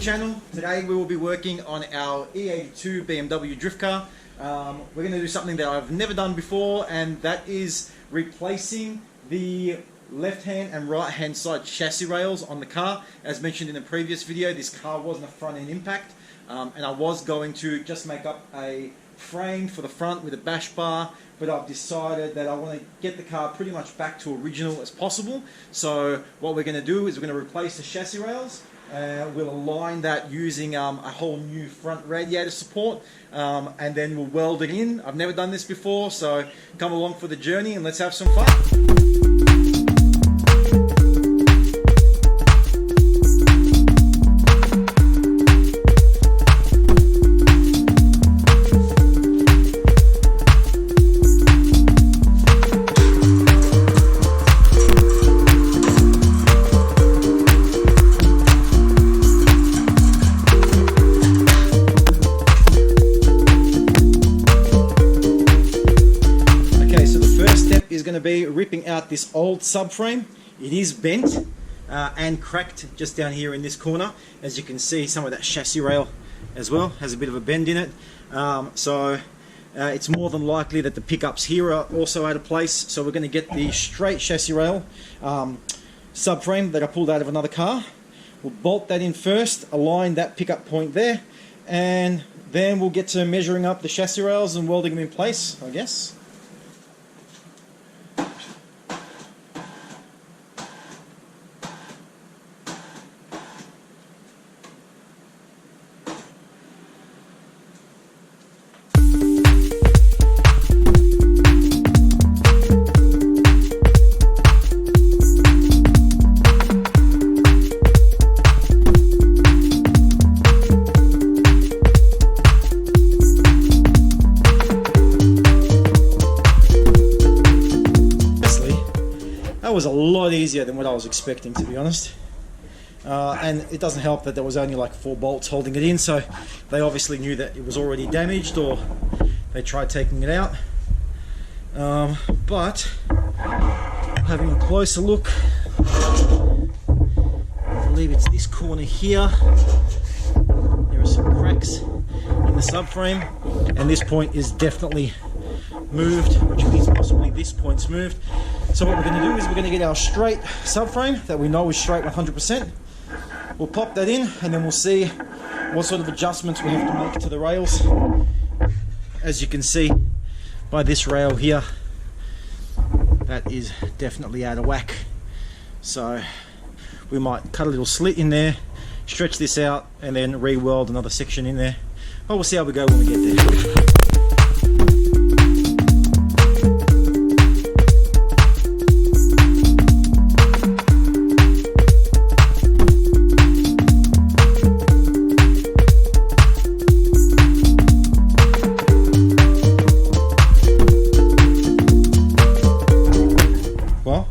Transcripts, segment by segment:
channel. Today we will be working on our E82 BMW drift car. We're going to do something that I've never done before, and that is replacing the left hand and right hand side chassis rails on the car. As mentioned in the previous video, this car wasn't a front end impact, and I was going to just make up a frame for the front with a bash bar, but I've decided that I want to get the car pretty much back to original as possible. So what we're going to do is we're going to replace the chassis rails. We'll align that using a whole new front radiator support, and then we'll weld it in. I've never done this before, so come along for the journey and let's have some fun. Is going to be ripping out this old subframe. It is bent and cracked just down here in this corner. As you can see, some of that chassis rail as well has a bit of a bend in it. It's more than likely that the pickups here are also out of place. So we're going to get the straight chassis rail subframe that I pulled out of another car. We'll bolt that in first, align that pickup point there, and then we'll get to measuring up the chassis rails and welding them in place, I guess. That was a lot easier than what I was expecting, to be honest. And it doesn't help that there was only like 4 bolts holding it in, so they obviously knew that it was already damaged, or they tried taking it out. But having a closer look, I believe it's this corner here. There are some cracks in the subframe, and this point is definitely moved, which means possibly this point's moved. So what we're going to do is we're going to get our straight subframe that we know is straight 100%. We'll pop that in, and then we'll see what sort of adjustments we have to make to the rails. As you can see by this rail here, that is definitely out of whack. So we might cut a little slit in there, stretch this out, and then re-weld another section in there. But we'll see how we go when we get there.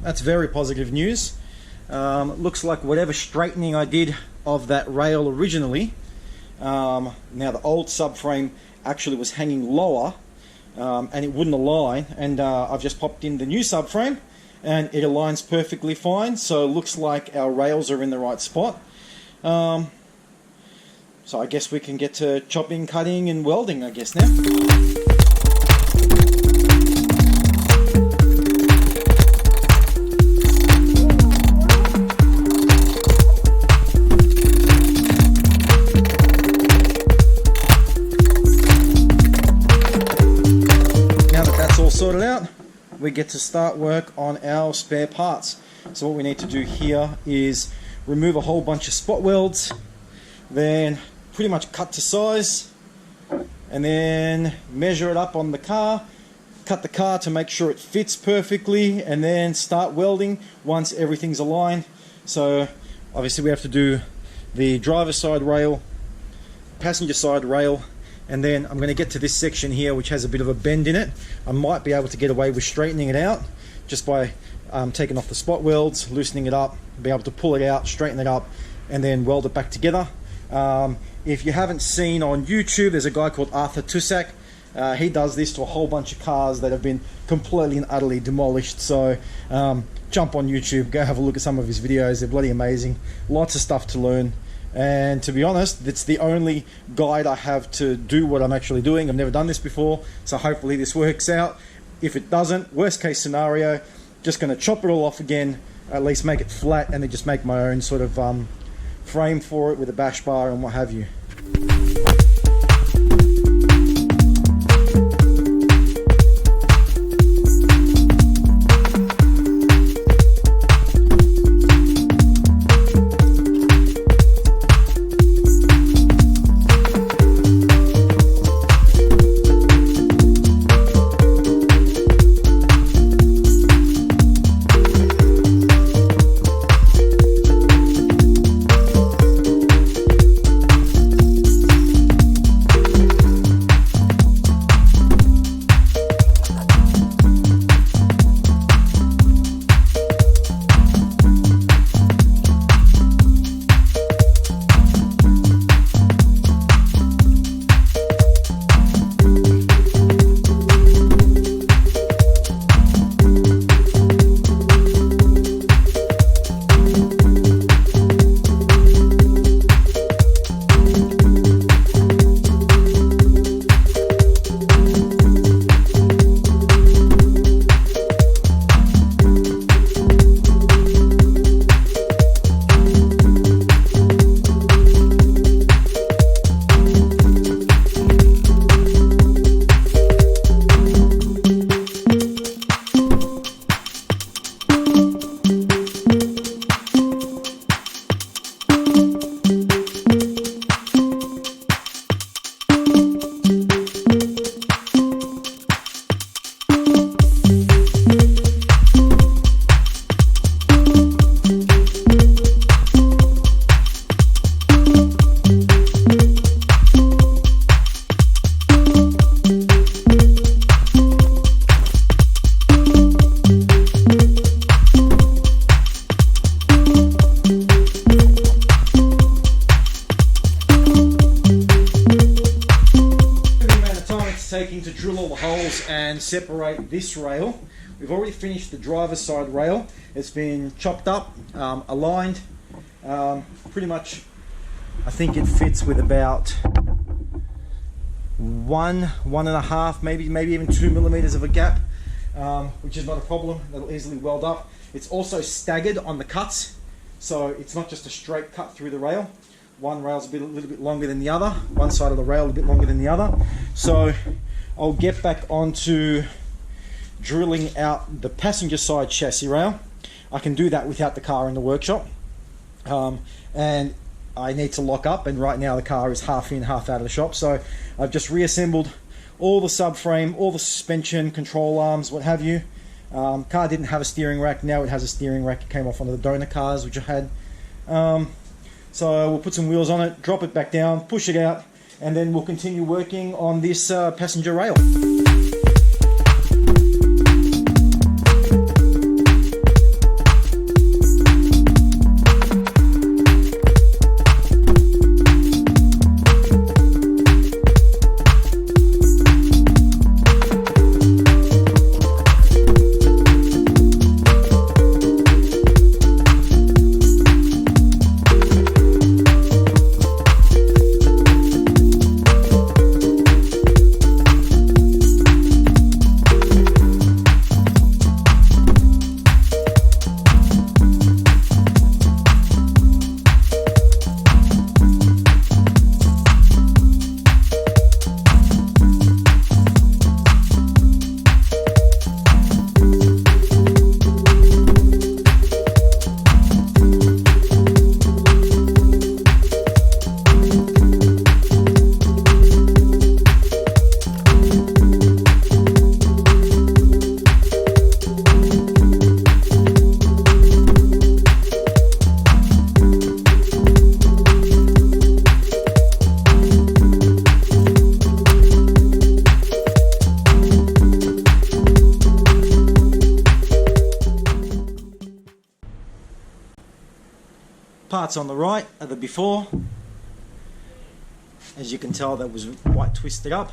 That's very positive news. Looks like whatever straightening I did of that rail originally, now the old subframe actually was hanging lower, and it wouldn't align, and I've just popped in the new subframe and it aligns perfectly fine. So it looks like our rails are in the right spot. So I guess we can get to chopping, cutting and welding, I guess, now. Sorted out, we get to start work on our spare parts. So what we need to do here is remove a whole bunch of spot welds, then pretty much cut to size, and then measure it up on the car, cut the car to make sure it fits perfectly, and then start welding once everything's aligned. So obviously we have to do the driver's side rail, passenger side rail, and then I'm going to get to this section here which has a bit of a bend in it. I might be able to get away with straightening it out just by taking off the spot welds, loosening it up, be able to pull it out, straighten it up, and then weld it back together. If you haven't seen on YouTube, there's a guy called Arthur Tussack. He does this to a whole bunch of cars that have been completely and utterly demolished. So jump on YouTube, go have a look at some of his videos. They're bloody amazing. Lots of stuff to learn. and to be honest, it's the only guide I have to do what I'm actually doing. I've never done this before, so hopefully this works out. If it doesn't, worst case scenario, just going to chop it all off again, at least make it flat, and then just make my own sort of frame for it with a bash bar and what have you. Taking to drill all the holes and separate this rail. We've already finished the driver's side rail. It's been chopped up, aligned. Pretty much, I think it fits with about 1.5, maybe even 2 millimeters of a gap, which is not a problem. That'll easily weld up. It's also staggered on the cuts, so it's not just a straight cut through the rail. One rail's a little bit longer than the other. One side of the rail a bit longer than the other. So I'll get back onto drilling out the passenger side chassis rail. I can do that without the car in the workshop. And I need to lock up, and right now the car is half in, half out of the shop. So I've just reassembled all the subframe, all the suspension, control arms, what have you. Car didn't have a steering rack. Now it has a steering rack. It came off one of the donor cars, which I had. So we'll put some wheels on it, drop it back down, push it out, and then we'll continue working on this passenger rail. Parts on the right are the before. As you can tell, that was quite twisted up,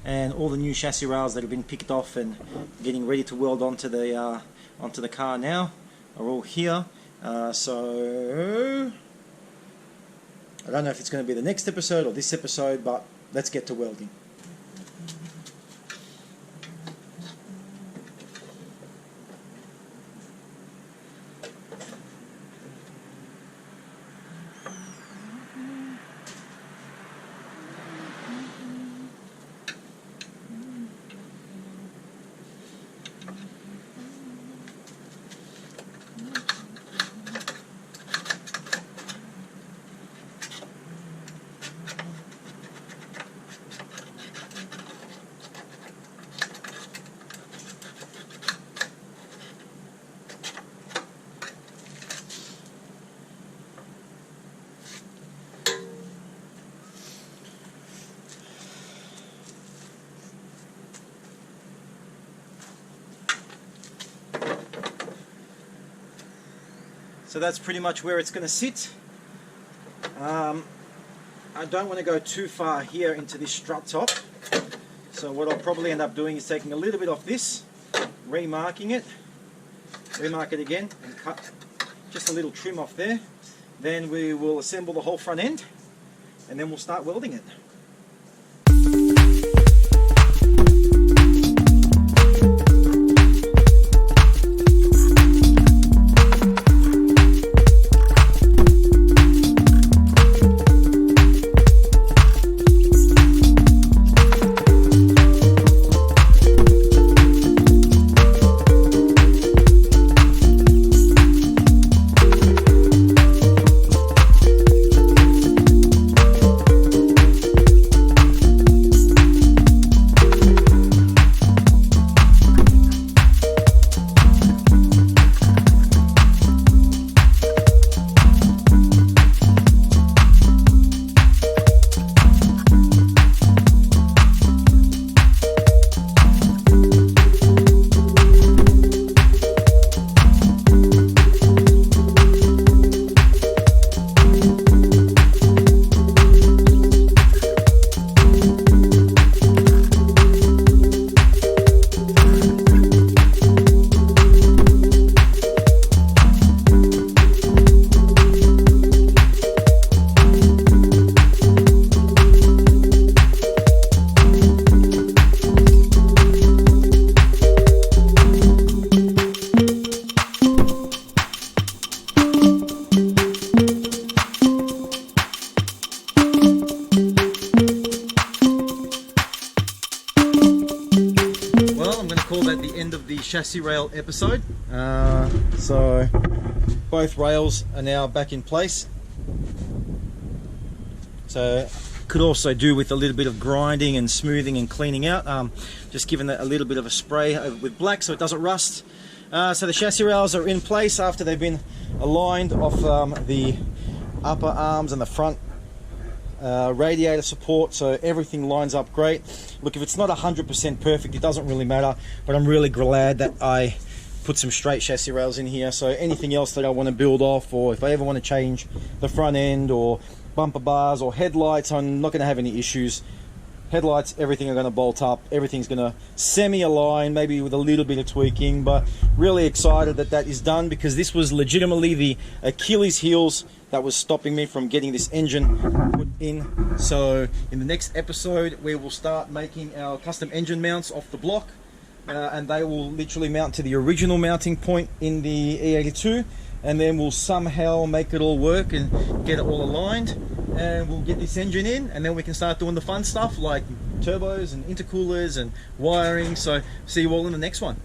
and all the new chassis rails that have been picked off and getting ready to weld onto the car now are all here. So I don't know if it's going to be the next episode or this episode, but let's get to welding. So that's pretty much where it's going to sit. I don't want to go too far here into this strut top. So what I'll probably end up doing is taking a little bit off this, remarking it, remark it again, and cut just a little trim off there. Then we will assemble the whole front end, and then we'll start welding it. Chassis rail episode. So both rails are now back in place. So could also do with a little bit of grinding and smoothing and cleaning out. Just giving it a little bit of a spray with black so it doesn't rust. So the chassis rails are in place after they've been aligned off the upper arms and the front radiator support, so everything lines up great. Look, if it's not 100% perfect, it doesn't really matter, but I'm really glad that I put some straight chassis rails in here. So anything else that I want to build off, or if I ever want to change the front end or bumper bars or headlights, I'm not going to have any issues. Headlights, everything are going to bolt up, everything's going to semi-align, maybe with a little bit of tweaking, but really excited that that is done, because this was legitimately the Achilles heels that was stopping me from getting this engine put in. So in the next episode we will start making our custom engine mounts off the block, and they will literally mount to the original mounting point in the E82, and then we'll somehow make it all work and get it all aligned, and we'll get this engine in, and then we can start doing the fun stuff like turbos and intercoolers and wiring. So see you all in the next one.